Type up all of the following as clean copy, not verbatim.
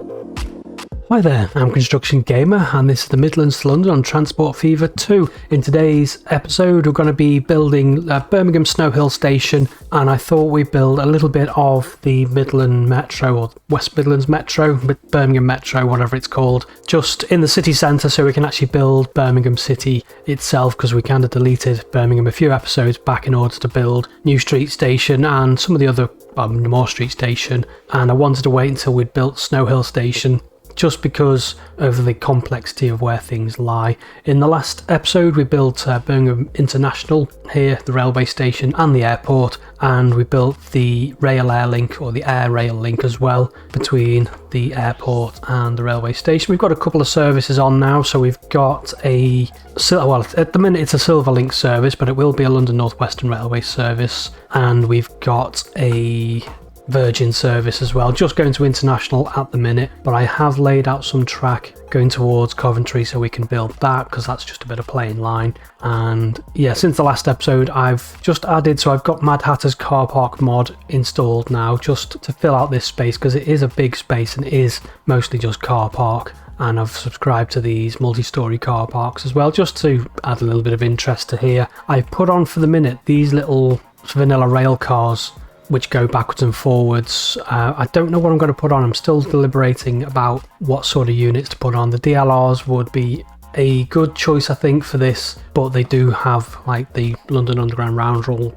Hi there, I'm Construction Gamer and this is the Midlands to London on Transport Fever 2. In today's episode we're going to be building Birmingham Snow Hill station, and I thought we'd build a little bit of the Midland Metro or West Midlands Metro, Birmingham Metro, whatever it's called, just in the city centre so we can actually build Birmingham City itself, because we kind of deleted Birmingham a few episodes back in order to build New.st station and some of the other Moore Street station, and I wanted to wait until we'd built Snow Hill station, just because of the complexity of where things lie. In the last episode we built Birmingham International here, the railway station and the airport, and we built the rail air link, or the air rail link as well, between the airport and the railway station. We've got a couple of services on now, so we've got well, at the minute it's a Silverlink service, but it will be a London North Western Railway service, and we've got a Virgin service as well, just going to international at the minute, but I have laid out some track going towards Coventry so we can build that, because that's just a bit of plain line. And yeah, since the last episode I've just added, so I've got Mad Hatter's car park mod installed now, just to fill out this space, because it is a big space and it is mostly just car park. And I've subscribed to these multi-storey car parks as well, just to add a little bit of interest to here. I've put on for the minute these little vanilla rail cars which go backwards and forwards. I don't know what I'm going to put on. I'm still deliberating about what sort of units to put on. The DLRs would be a good choice, I think, for this, but they do have like the London Underground roundel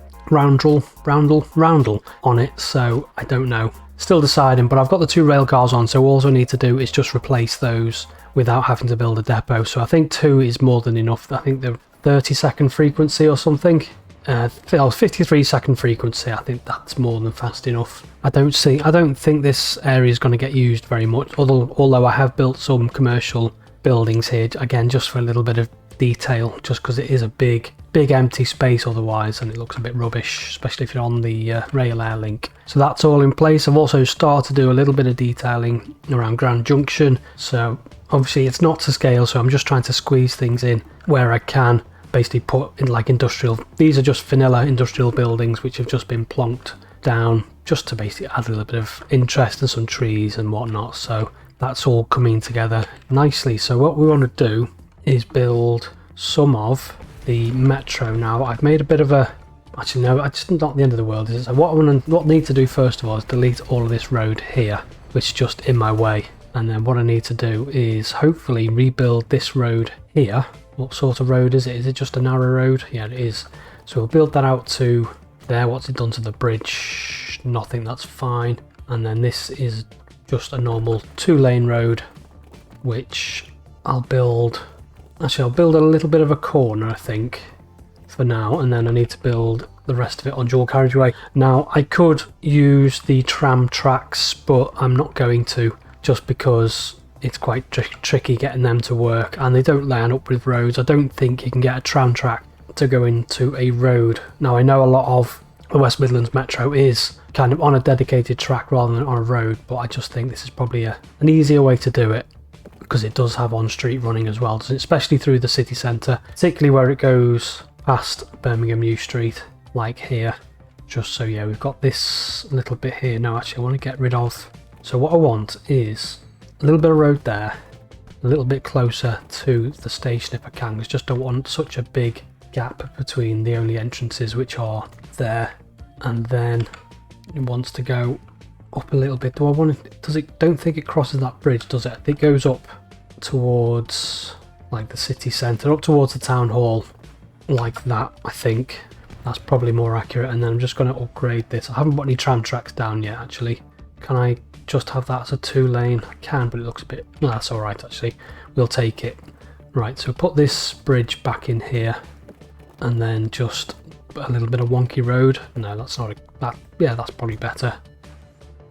on it, so I don't know. Still deciding, but I've got the two rail cars on, so all I need to do is just replace those without having to build a depot. So I think 2 is more than enough. I think they're 30-second frequency or something. 53-second frequency. I think that's more than fast enough. I don't think this area is going to get used very much, although I have built some commercial buildings here, again just for a little bit of detail, just because it is a big empty space otherwise, and it looks a bit rubbish, especially if you're on the rail air link. So that's all in place. I've also started to do a little bit of detailing around Grand Junction, so obviously it's not to scale, so I'm just trying to squeeze things in where I can. Basically put in like industrial, these are just vanilla industrial buildings which have just been plonked down just to basically add a little bit of interest and some trees and whatnot. So that's all coming together nicely. So what we want to do is build some of the metro now. I've made a bit of a, actually no, it's not the end of the world, is it? So what I need to do first of all is delete all of this road here, which is just in my way. And then what I need to do is hopefully rebuild this road here. What sort of road is it? Is it just a narrow road? Yeah, it is. So we'll build that out to there. What's it done to the bridge? Nothing, that's fine. And then this is just a normal 2-lane road, which I'll build. Actually, I'll build a little bit of a corner, I think, for now. And then I need to build the rest of it on dual carriageway. Now, I could use the tram tracks, but I'm not going to, just because it's quite tricky getting them to work, and they don't line up with roads. I don't think you can get a tram track to go into a road. Now, I know a lot of the West Midlands Metro is kind of on a dedicated track rather than on a road, but I just think this is probably an easier way to do it, because it does have on-street running as well, doesn't it? Especially through the city centre, particularly where it goes past Birmingham New Street, like here. Just so, yeah, we've got this little bit here. No, actually, I want to get rid of. So what I want is a little bit of road there, a little bit closer to the station if I can, because just don't want such a big gap between the only entrances, which are there. And then it wants to go up a little bit. Do I want it? Does it? Don't think it crosses that bridge, does it? It goes up towards like the city centre, up towards the town hall, like that. I think that's probably more accurate. And then I'm just going to upgrade this. I haven't put any tram tracks down yet, actually. Can I just have that as a 2-lane? I can, but it looks a bit, no, that's all right, actually. We'll take it. Right, so put this bridge back in here, and then just a little bit of wonky road. No, that's not that. Yeah, that's probably better.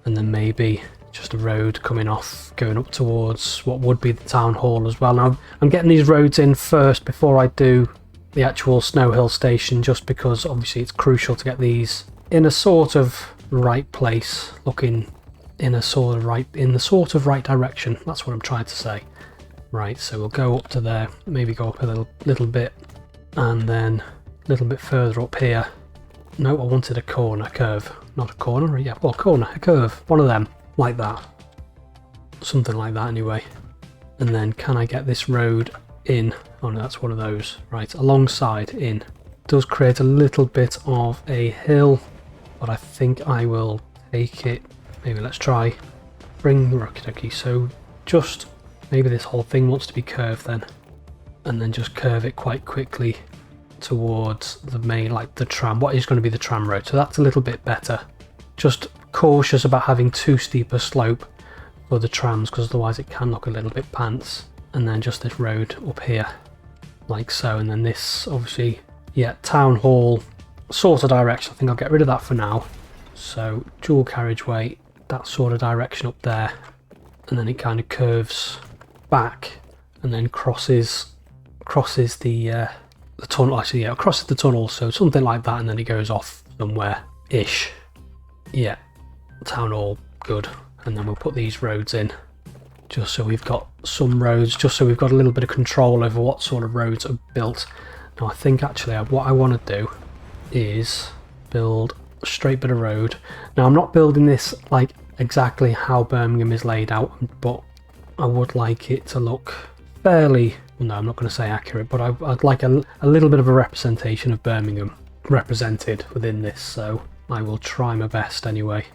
And then maybe just a road coming off, going up towards what would be the town hall as well. Now, I'm getting these roads in first before I do the actual Snow Hill station, just because obviously it's crucial to get these in a sort of right place, looking in the sort of right direction. That's what I'm trying to say. Right, so we'll go up to there, maybe go up a little bit, and then a little bit further up here. No, I wanted a curve, not a corner. Yeah, well, corner, a curve, one of them, like that. Something like that anyway. And then can I get this road in? Oh no, that's one of those. Right, alongside in. Does create a little bit of a hill, but I think I will take it. Maybe let's try bring the okie. So just maybe this whole thing wants to be curved then, and then just curve it quite quickly towards the main, like the tram, what is going to be the tram road. So that's a little bit better. Just cautious about having too steep a slope for the trams, because otherwise it can look a little bit pants. And then just this road up here like so, and then this obviously, yeah, town hall sort of direction. I think I'll get rid of that for now. So dual carriageway, that sort of direction up there, and then it kind of curves back and then crosses the tunnel. Actually, yeah, it crosses the tunnel, so something like that, and then it goes off somewhere ish. Yeah, town hall, good. And then we'll put these roads in, just so we've got some roads, just so we've got a little bit of control over what sort of roads are built. Now I think actually what I want to do is build a straight bit of road. Now I'm not building this like exactly how Birmingham is laid out, but I would like it to look fairly, well, no, I'm not going to say accurate, but I'd like a little bit of a representation of Birmingham represented within this, so I will try my best anyway.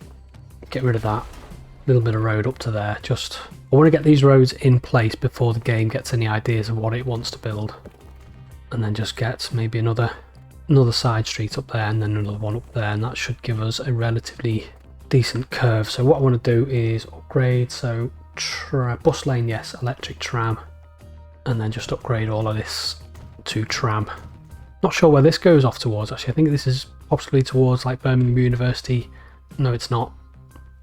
Get rid of that little bit of road up to there. Just, I want to get these roads in place before the game gets any ideas of what it wants to build, and then just get maybe another side street up there and then another one up there, and that should give us a relatively decent curve. So what I want to do is upgrade, so bus lane, yes, electric tram, and then just upgrade all of this to tram. Not sure where this goes off towards actually. I think this is possibly towards like Birmingham University. No, it's not.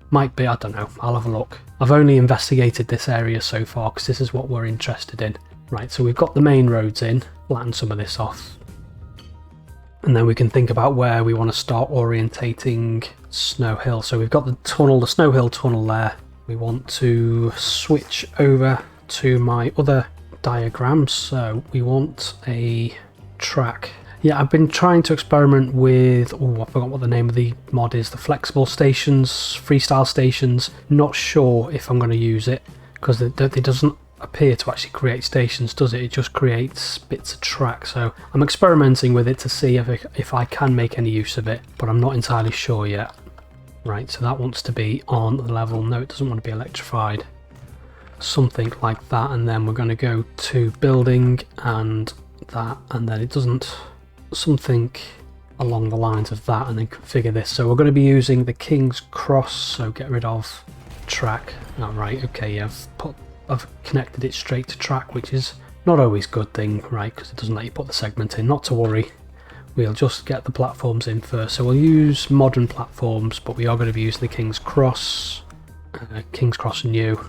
Might be, I don't know, I'll have a look. I've only investigated this area so far because this is what we're interested in. Right, so we've got the main roads in, flatten some of this off, and then we can think about where we want to start orientating Snow Hill. So we've got the tunnel, the Snow Hill tunnel there. We want to switch over to my other diagrams. So we want a track. Yeah, I've been trying to experiment with, oh, I forgot what the name of the mod is, the flexible stations, freestyle stations. Not sure if I'm going to use it, because it doesn't appear to actually create stations, does it? It just creates bits of track. So I'm experimenting with it to see if I can make any use of it, but I'm not entirely sure yet. Right, so that wants to be on the level. No, it doesn't want to be electrified. Something like that, and then we're going to go to building and that, and then it doesn't, something along the lines of that, and then configure this. So we're going to be using the King's Cross, so get rid of track. Oh, right, okay, yeah, I've connected it straight to track, which is not always a good thing, right, because it doesn't let you put the segment in. Not to worry, we'll just get the platforms in first. So we'll use modern platforms, but we are going to be using the King's Cross new.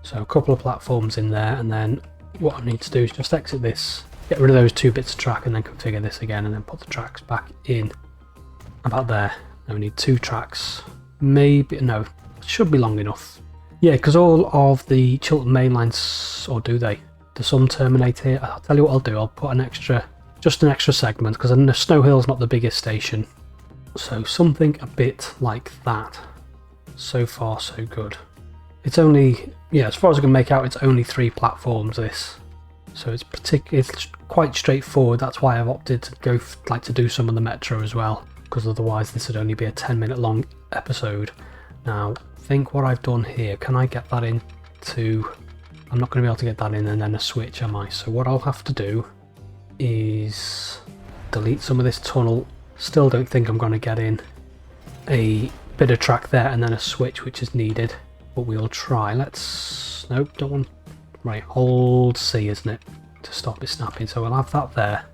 So a couple of platforms in there, and then what I need to do is just exit this, get rid of those two bits of track, and then configure this again, and then put the tracks back in about there. Now we need two tracks, maybe, no, it should be long enough. Yeah, because all of the Chiltern main lines, or do they? Do some terminate here? I'll tell you what I'll do, I'll put just an extra segment, because I know Snow Hill's not the biggest station. So something a bit like that. So far so good. It's only, yeah, as far as I can make out, it's only 3 platforms this. So it's quite straightforward. That's why I've opted to go to do some of the Metro as well, because otherwise this would only be a 10-minute long episode. Now, think what I've done here. Can I get that into? I'm not going to be able to get that in and then a switch, am I? So what I'll have to do is delete some of this tunnel. Still don't think I'm going to get in a bit of track there and then a switch, which is needed, but we'll try. Let's, nope, don't want, right, hold C, isn't it, to stop it snapping. So we'll have that there,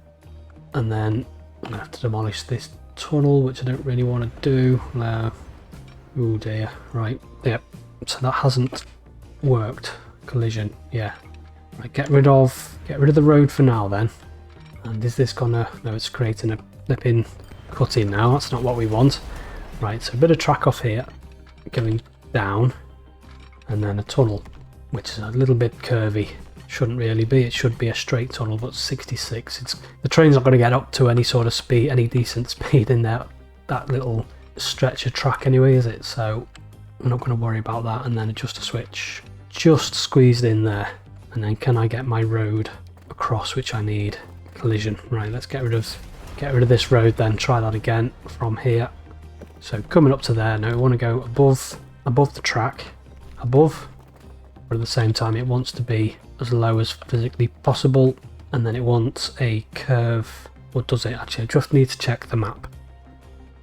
and then I'm going to have to demolish this tunnel, which I don't really want to do. Oh dear, right, yep, so that hasn't worked. Collision, yeah. Right, get rid of the road for now then. And is this gonna, no, it's creating a flipping cut-in now. That's not what we want. Right, so a bit of track off here going down, and then a tunnel which is a little bit curvy. Shouldn't really be, it should be a straight tunnel, but 66, the train's not going to get up to any sort of speed, any decent speed in there, that little stretch of track anyway, is it? So I'm not going to worry about that. And then adjust a switch just squeezed in there. And then can I get my road across, which I need? Collision. Right, let's get rid of this road then. Try that again from here. So coming up to there. Now we want to go above the track. Above. But at the same time it wants to be as low as physically possible. And then it wants a curve. What does it actually? I just need to check the map.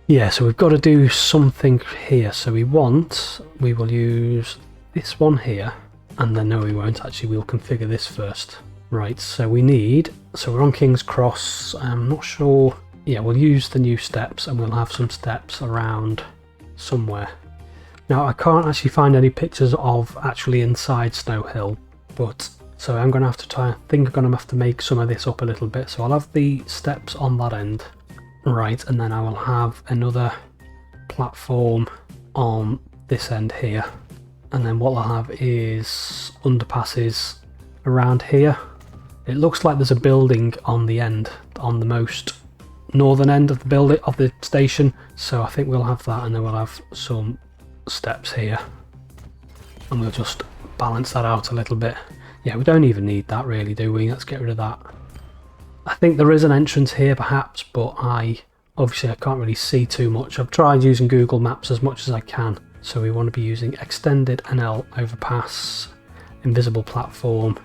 Yeah, so we've got to do something here. So we will use this one here. And then no, we won't actually. We'll configure this first. Right, so we're on King's Cross. I'm not sure. Yeah, we'll use the new steps and we'll have some steps around somewhere. Now, I can't actually find any pictures of actually inside Snow Hill, but so I'm going to have to I think I'm going to have to make some of this up a little bit. So I'll have the steps on that end. Right, and then I will have another platform on this end here. And then what I'll have is underpasses around here. It looks like there's a building on the end, on the most northern end of the building of the station. So I think we'll have that, and then we'll have some steps here. And we'll just balance that out a little bit. Yeah, we don't even need that really, do we? Let's get rid of that. I think there is an entrance here perhaps, but obviously I can't really see too much. I've tried using Google Maps as much as I can. So we want to be using extended NL overpass, invisible platform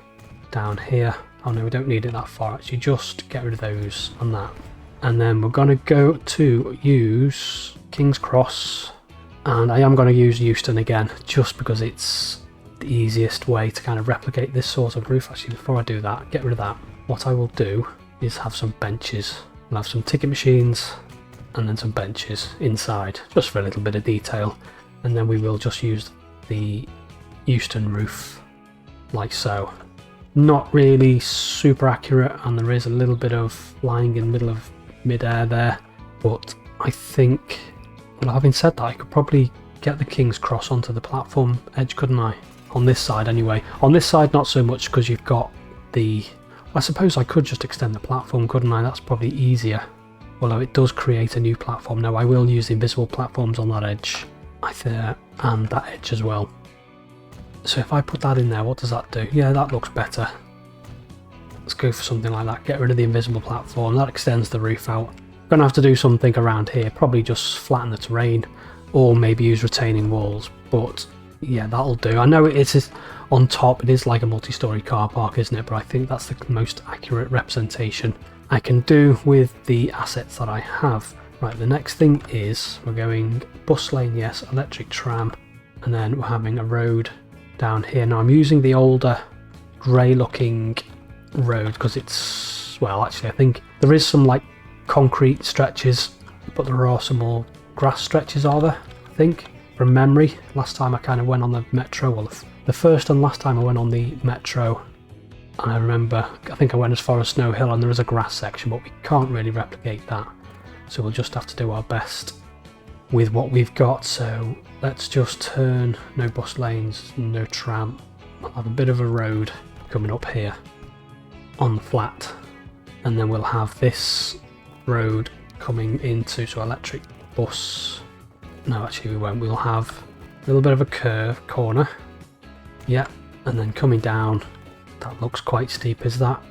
down here. Oh no, we don't need it that far actually, just get rid of those on that. And then we're going to go to use King's Cross, and I am going to use Euston again, just because it's the easiest way to kind of replicate this sort of roof. Actually, before I do that, get rid of that. What I will do is have some benches. We'll have some ticket machines and then some benches inside, just for a little bit of detail. And then we will just use the Euston roof like so. Not really super accurate, and there is a little bit of lying in the middle of mid-air there, but I think, well, having said that, I could probably get the King's Cross onto the platform edge, couldn't I? On this side anyway. On this side not so much, because you've got the, I suppose I could just extend the platform, couldn't I? That's probably easier. Although it does create a new platform. No, I will use the invisible platforms on that edge, I think, and that edge as well. So if I put that in there, what does that do? Yeah, that looks better. Let's go for something like that. Get rid of the invisible platform. That extends the roof out. Gonna have to do something around here. Probably just flatten the terrain, or maybe use retaining walls. But yeah, that'll do. I know it is on top. It is like a multi-story car park, isn't it? But I think that's the most accurate representation I can do with the assets that I have. Right, the next thing is we're going bus lane, yes, electric tram, and then we're having a road down here. Now I'm using the older grey looking road because it's, well, actually I think there is some like concrete stretches, but there are some more grass stretches, are there? I think, from memory. Last time I kind of went on the Metro, well, the first and last time I went on the Metro, and I remember, I think I went as far as Snow Hill, and there is a grass section, but we can't really replicate that. So we'll just have to do our best with what we've got. So let's just turn, no bus lanes, no tram. I'll have a bit of a road coming up here on the flat, and then we'll have this road coming into, so electric bus. No, actually we won't. We'll have a little bit of a curve corner. Yeah, and then coming down. That looks quite steep, is that?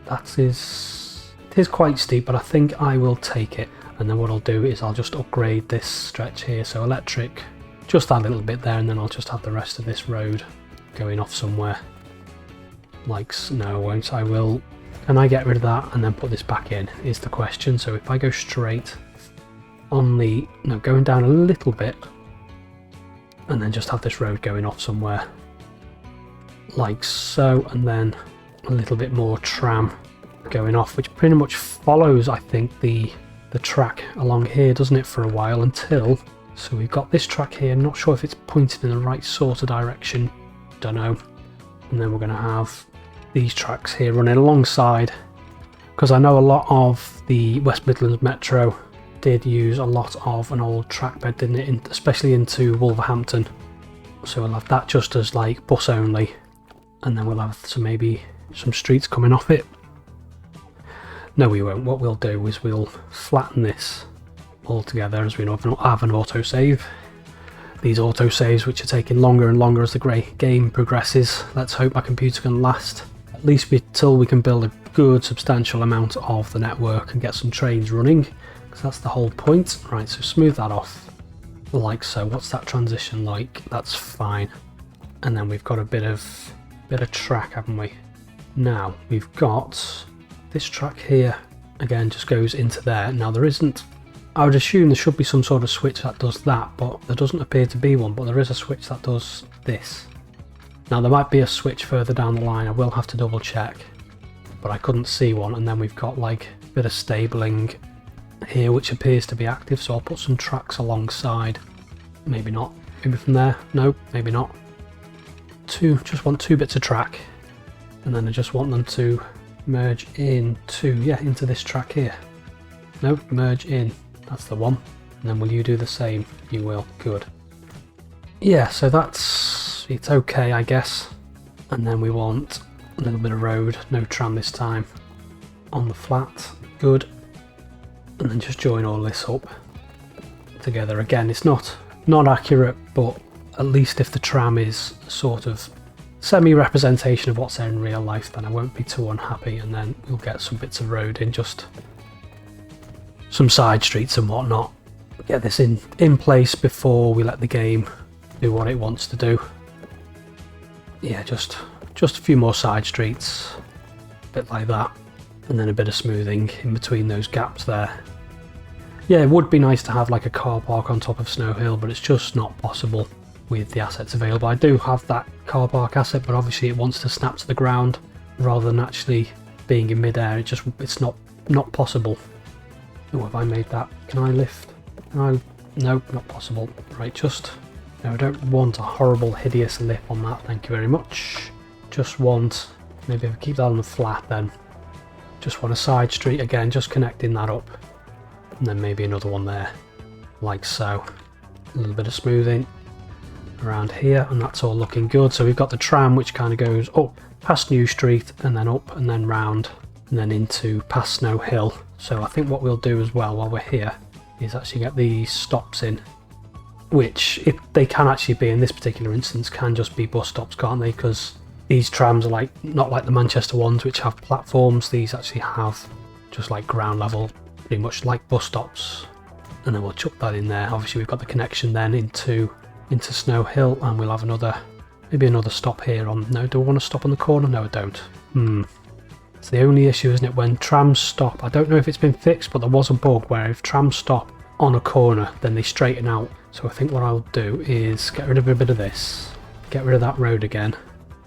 It is quite steep, but I think I will take it. And then what I'll do is I'll just upgrade this stretch here, so electric, just that little bit there, and then I'll just have the rest of this road going off somewhere. Like, no, I won't. I will. Can I get rid of that and then put this back in, is the question. So if I go straight on the, no, going down a little bit, and then just have this road going off somewhere. Like so, and then a little bit more tram going off, which pretty much follows, I think, the track along here, doesn't it, for a while, until, so we've got this track here. I'm not sure if it's pointed in the right sort of direction, don't know. And then we're going to have these tracks here running alongside, because I know a lot of the West Midlands Metro did use a lot of an old trackbed, didn't it, especially into Wolverhampton. So we'll have that just as like bus only, and then we'll have maybe some streets coming off it. No, we won't. What we'll do is we'll flatten this all together, as we know, have an autosave. these autosaves, which are taking longer and longer as the game progresses. Let's hope my computer can last at least until we can build a good substantial amount of the network and get some trains running, because that's the whole point. Right, so smooth that off like so. What's that transition like? That's fine. And then we've got a bit of track, haven't we? Now we've got this track here, again just goes into there. Now there isn't, I would assume there should be some sort of switch that does that, but there doesn't appear to be one, but there is a switch that does this. Now there might be a switch further down the line, I will have to double check, but I couldn't see one. And then we've got like a bit of stabling here which appears to be active, so I'll put some tracks alongside. Maybe not, maybe from there, no, maybe not. Just want 2 bits of track, and then I just want them to merge into this track here. Nope, merge in, that's the one. And then will you do the same? You will, good. Yeah, so it's okay, I guess. And then we want a little bit of road, no tram this time, on the flat, good. And then just join all this up together. Again, it's not accurate, but at least if the tram is sort of semi-representation of what's there in real life, then I won't be too unhappy, and then we'll get some bits of road in, just some side streets and whatnot. Get this in place before we let the game do what it wants to do. Yeah, just a few more side streets, a bit like that, and then a bit of smoothing in between those gaps there. Yeah, it would be nice to have like a car park on top of Snow Hill, but it's just not possible with the assets available. I do have that car park asset, but obviously it wants to snap to the ground rather than actually being in mid-air. It's not possible. Oh, have I made that? Can I lift? No, not possible. Right, no, I don't want a horrible, hideous lip on that, thank you very much. Just want, maybe if I keep that on the flat then, just want a side street again, just connecting that up. And then maybe another one there, like so. A little bit of smoothing around here, and that's all looking good. So we've got the tram which kind of goes up past New Street and then up and then round and then into past Snow Hill. So I think what we'll do as well while we're here is actually get these stops in, which if they can actually be, in this particular instance, can just be bus stops, can't they? Because these trams are not like the Manchester ones which have platforms. These actually have just like ground level, pretty much like bus stops. And then we'll chuck that in there. Obviously we've got the connection then into Snow Hill, and we'll have maybe another stop here on, no, do I want to stop on the corner? No, I don't. It's the only issue, isn't it, when trams stop? I don't know if it's been fixed, but there was a bug where if trams stop on a corner, then they straighten out. So I think what I'll do is get rid of a bit of this, get rid of that road again,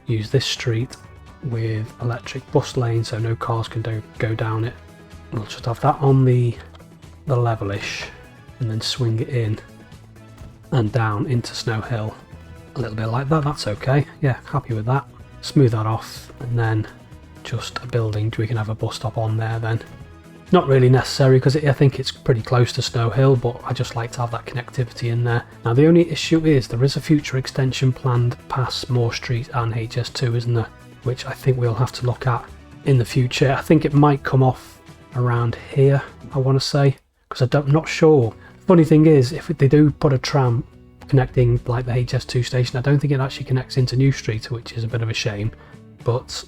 use this street with electric bus lane so no cars can go down it. We'll just have that on the levelish, and then swing it in and down into Snow Hill. A little bit like that, that's okay. Yeah, happy with that. Smooth that off, and then just a building, we can have a bus stop on there then. Not really necessary because I think it's pretty close to Snow Hill, but I just like to have that connectivity in there. Now the only issue is there is a future extension planned past Moore Street and HS2, isn't there? Which I think we'll have to look at in the future. I think it might come off around here, I want to say, because I'm not sure. Funny thing is, if they do put a tram connecting like the HS2 station, I don't think it actually connects into New Street, which is a bit of a shame. But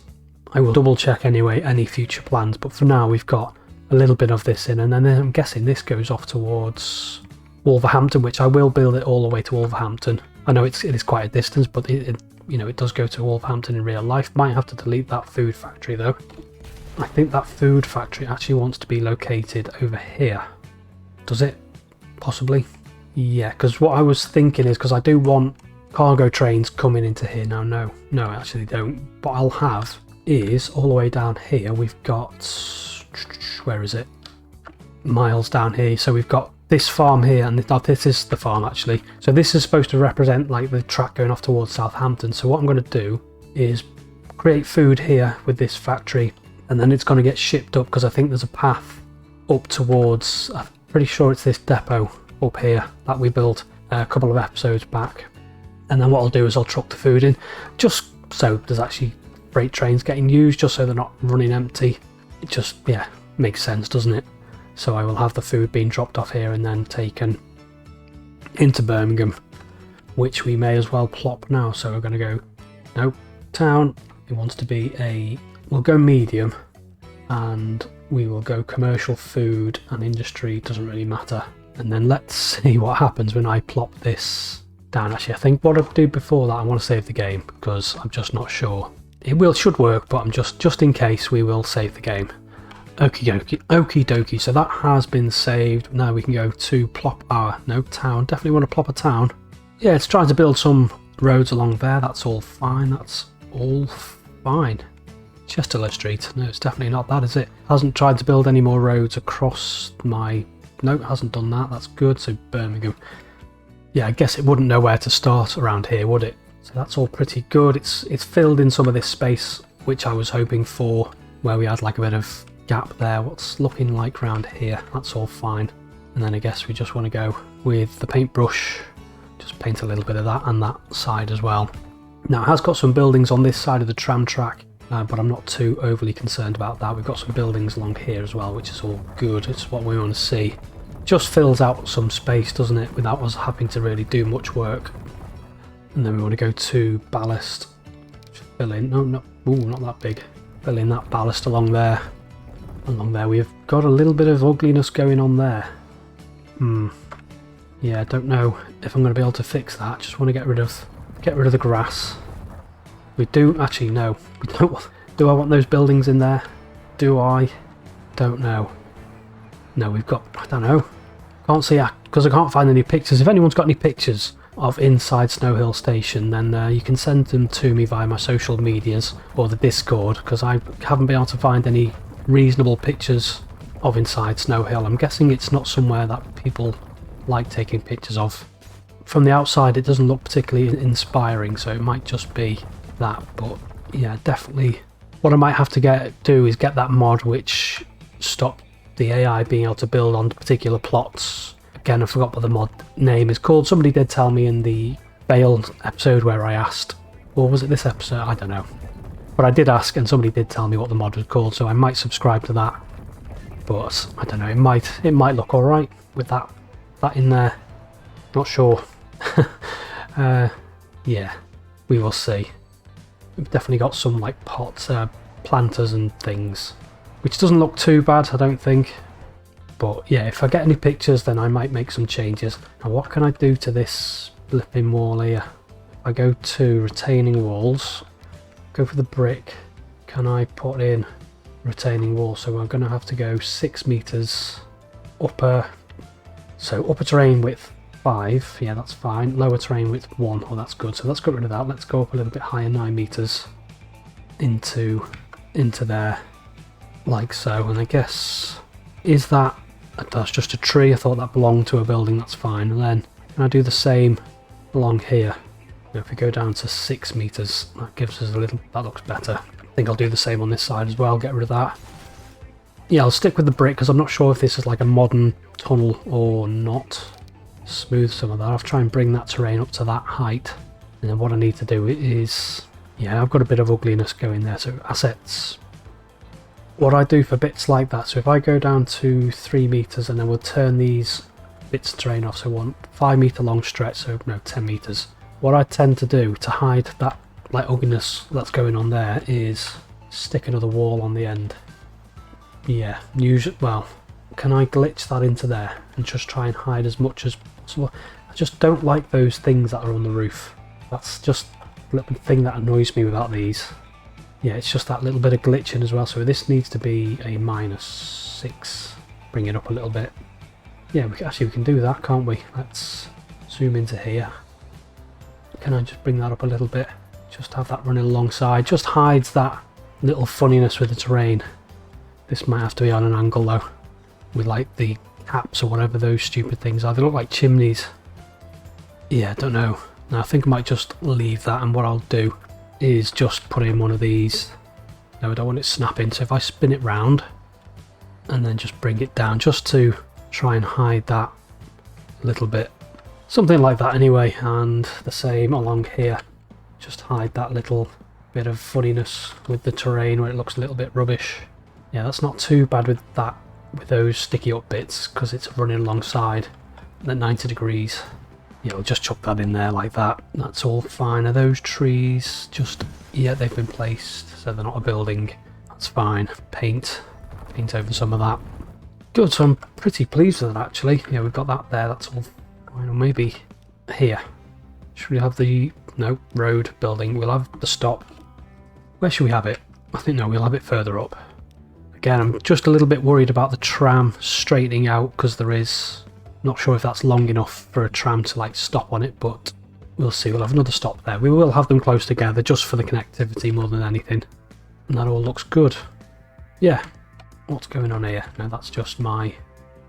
I will double check anyway, any future plans. But for now we've got a little bit of this in, and then I'm guessing this goes off towards Wolverhampton, which I will build it all the way to Wolverhampton. I know it is quite a distance, but it does go to Wolverhampton in real life. Might have to delete that food factory though. I think that food factory actually wants to be located over here. Does it? Possibly. Yeah, because what I was thinking is, because I do want cargo trains coming into here. Now, no, I actually don't. What I'll have is all the way down here. We've got, where is it? Miles down here. So we've got this farm here, and this is the farm actually. So this is supposed to represent like the track going off towards Southampton. So what I'm going to do is create food here with this factory, and then it's going to get shipped up, because I think there's a path up towards, I'm pretty sure it's this depot up here that we built a couple of episodes back. And then what I'll do is I'll truck the food in, just so there's actually freight trains getting used, just so they're not running empty. It just, yeah, makes sense, doesn't it? So I will have the food being dropped off here and then taken into Birmingham which we may as well plop now. So we're going to go, no, town. It wants to be we'll go medium, and we will go commercial, food and industry, doesn't really matter. And then let's see what happens when I plop this down. Actually, I think what I'll do before that, I want to save the game because I'm just not sure. It should work, but I'm just in case, we will save the game. Okie dokie. So that has been saved. Now we can go to plop our town. Definitely want to plop a town. Yeah, it's trying to build some roads along there. That's all fine. That's all fine. Chesterlow Street. No, it's definitely not that, is it? Hasn't tried to build any more roads across my... No, it hasn't done that. That's good. So Birmingham. Yeah, I guess it wouldn't know where to start around here, would it? So that's all pretty good. It's filled in some of this space, which I was hoping for, where we had like a bit of gap there. What's looking like around here? That's all fine. And then I guess we just want to go with the paintbrush. Just paint a little bit of that and that side as well. Now it has got some buildings on this side of the tram track, but I'm not too overly concerned about that. We've got some buildings along here as well, which is all good. It's what we want to see. Just fills out some space, doesn't it, without us having to really do much work. And then we want to go to ballast. Just fill in. No, not that big. Fill in that ballast along there. Along there, we've got a little bit of ugliness going on there. Yeah, I don't know if I'm going to be able to fix that. Just want to get rid of the grass. We do actually no. We don't. Do I want those buildings in there? Do I? Don't know. No, we've got. I don't know. Can't see because I can't find any pictures. If anyone's got any pictures of inside Snow Hill Station, then you can send them to me via my social medias or the Discord, because I haven't been able to find any reasonable pictures of inside Snow Hill. I'm guessing it's not somewhere that people like taking pictures of. From the outside it doesn't look particularly inspiring, so it might just be that. But yeah, definitely what I might have to do is get that mod which stop the AI being able to build on particular plots. Again, I forgot what the mod name is called. Somebody did tell me in the failed episode where I asked, or was it this episode? I don't know. But I did ask and somebody did tell me what the mod was called, so I might subscribe to that. But I don't know, it might look alright with that in there. Not sure. Yeah, we will see. We've definitely got some like pots, planters and things, which doesn't look too bad, I don't think. But yeah, if I get any pictures, then I might make some changes. Now what can I do to this flipping wall here? If I go to retaining walls, go for the brick, can I put in retaining wall? So I'm going to have to go 6 meters upper. So upper terrain width 5, yeah, that's fine. Lower terrain width 1, oh that's good. So let's get rid of that. Let's go up a little bit higher, 9 meters into there, like so. And I guess, that's just a tree. I thought that belonged to a building. That's fine. And then can I do the same along here? Now if we go down to 6 meters, that gives us a little, that looks better. I think I'll do the same on this side as well, get rid of that. Yeah, I'll stick with the brick because I'm not sure if this is like a modern tunnel or not. Smooth some of that. I'll try and bring that terrain up to that height. And then what I need to do is, yeah, I've got a bit of ugliness going there. So assets, what I do for bits like that, so if I go down to 3 meters and then we'll turn these bits of terrain off, so 5 meter long stretch, so no, 10 meters. What I tend to do to hide that like ugliness that's going on there is stick another wall on the end. Yeah, usually, well, can I glitch that into there and just try and hide as much as possible? I just don't like those things that are on the roof. That's just a little thing that annoys me about these. Yeah, it's just that little bit of glitching as well. So this needs to be a -6. Bring it up a little bit. Yeah, we can do that, can't we? Let's zoom into here. Can I just bring that up a little bit? Just have that running alongside. Just hides that little funniness with the terrain. This might have to be on an angle though, with like the caps or whatever those stupid things are. They look like chimneys. Yeah, I don't know. Now I think I might just leave that, and what I'll do is just put in one of these. No, I don't want it snapping, so if I spin it round and then just bring it down just to try and hide that a little bit. Something like that anyway, and the same along here. Just hide that little bit of funniness with the terrain where it looks a little bit rubbish. Yeah, that's not too bad with that, with those sticky up bits, because it's running alongside at 90 degrees. Yeah, we'll just chuck that in there like that. That's all fine. Are those trees just... Yeah, they've been placed, so they're not a building. That's fine. Paint over some of that. Good, so I'm pretty pleased with it actually. Yeah, we've got that there, that's all fine. Or maybe here. Should we have the... No, road, building. We'll have the stop. Where should we have it? I think no, we'll have it further up. Again, I'm just a little bit worried about the tram straightening out because there is... Not sure if that's long enough for a tram to like stop on it, but we'll see. We'll have another stop there. We will have them close together just for the connectivity more than anything. And that all looks good. Yeah. What's going on here? No, that's just my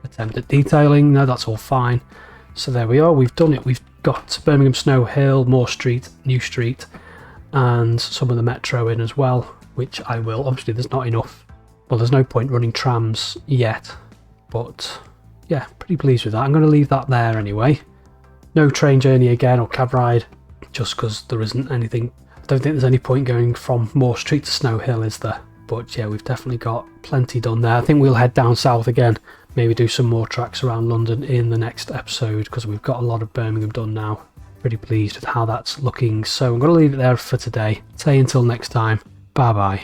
attempt at detailing. No, that's all fine. So there we are. We've done it. We've got Birmingham Snow Hill, Moore Street, New Street, and some of the Metro in as well, which I will. Obviously, there's not enough. Well, there's no point running trams yet, but... Yeah, pretty pleased with that. I'm going to leave that there anyway. No train journey again or cab ride, just because there isn't anything. I don't think there's any point going from Moore Street to Snow Hill, is there? But yeah, we've definitely got plenty done there. I think we'll head down south again, maybe do some more tracks around London in the next episode, because we've got a lot of Birmingham done now. Pretty pleased with how that's looking. So I'm going to leave it there for today. Say until next time, bye bye.